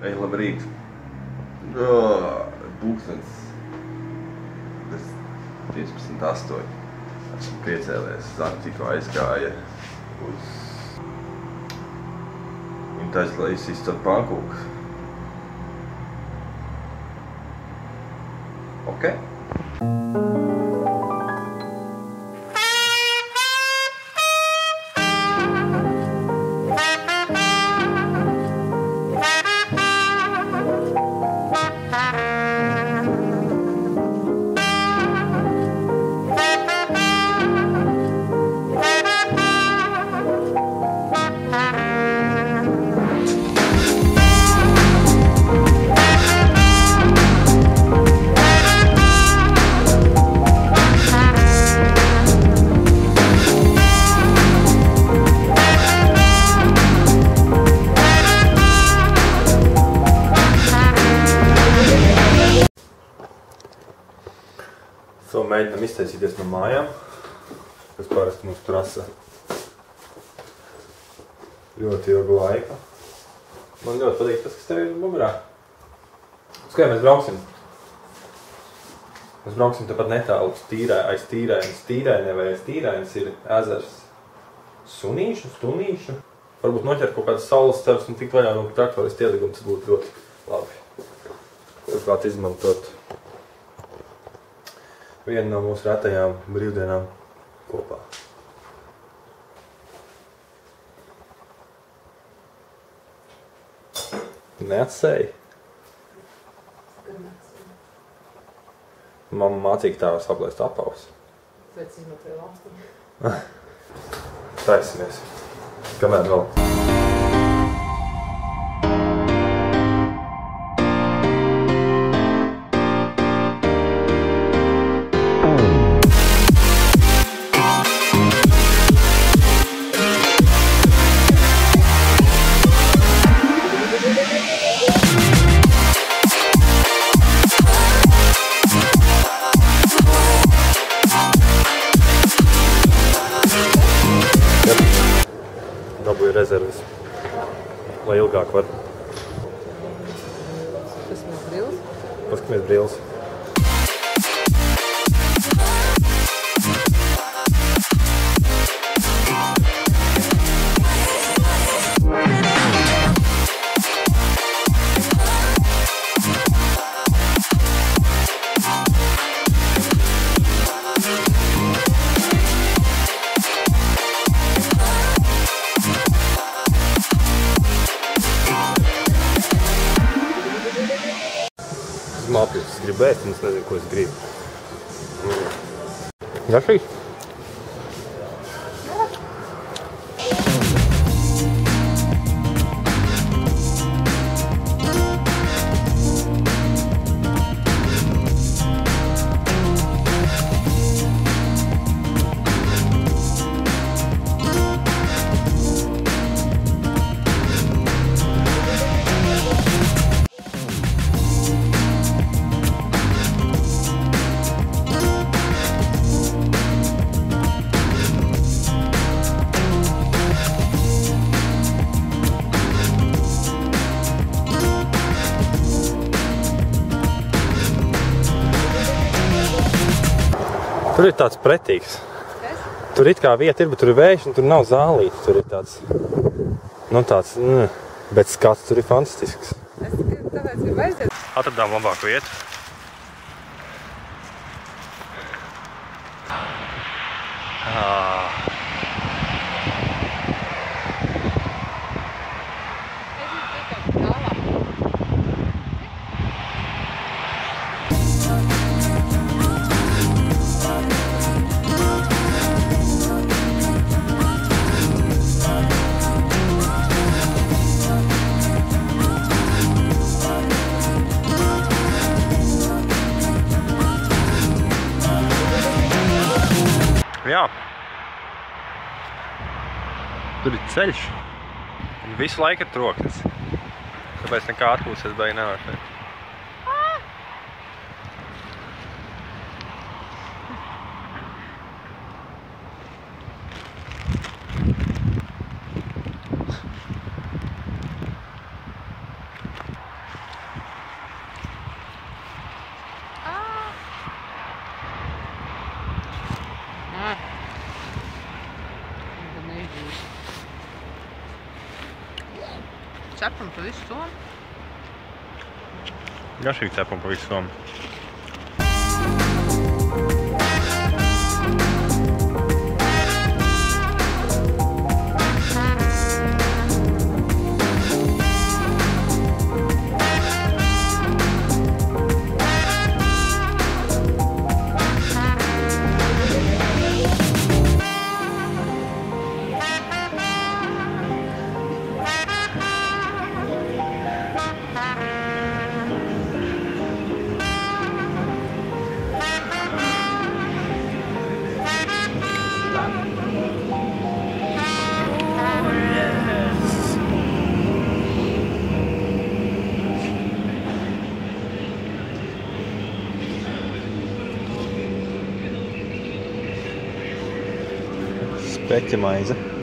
Ei, labrīt. Pulkstens 15:08. Esmu piecēlies. Zana tikko aizgāja uz... Viņa taisa, lai es izcot pankūkus. Ok? Mēģinām iztaisīties no mājām, kas parasti mums prasa ļoti ilgu laiku. Man ļoti patīk tas, kas tev ir mugurā. Uz kā mēs brauksim? Mēs brauksim tepat netālu aiz Tīrainas. Tīrainē vai aiz Tīrainas ir ezers Sunīšu, Stunīšu. Varbūt noķert kaut kādas saules stars un tikt vaļā no traktoristu ielīguma, tas būtu ļoti labi. Turklāt izmantot viena no mūsu retajām brīvdienām kopā. Neatsēji? Mamma mācīja, ka tā var saplēst apavus. Pēc izmantoja lastiņu. Taisimies. Kamēr vēl? Dabūju rezervis, lai ilgāk var. Paskamies brilles? Paskamies brilles. Mapļus. Es gribu ēst, un es nezinu, ko es gribu. Garšīgi? Tur ir tāds pretīgs. Tur it kā vieta ir, bet tur ir vējš un tur nav zālīti. Tur ir tāds, bet skats tur ir fantastisks. Es tikai tāpēc gribu aiziet. Atradām labāku vietu. Jā. Tur ir ceļš. Un visu laiku ir troknes. Tāpēc nekā atpūsties baigi nevar šeit. cepam pa visu somu. Garšīgi cepam pa visu somu. Speķa maize.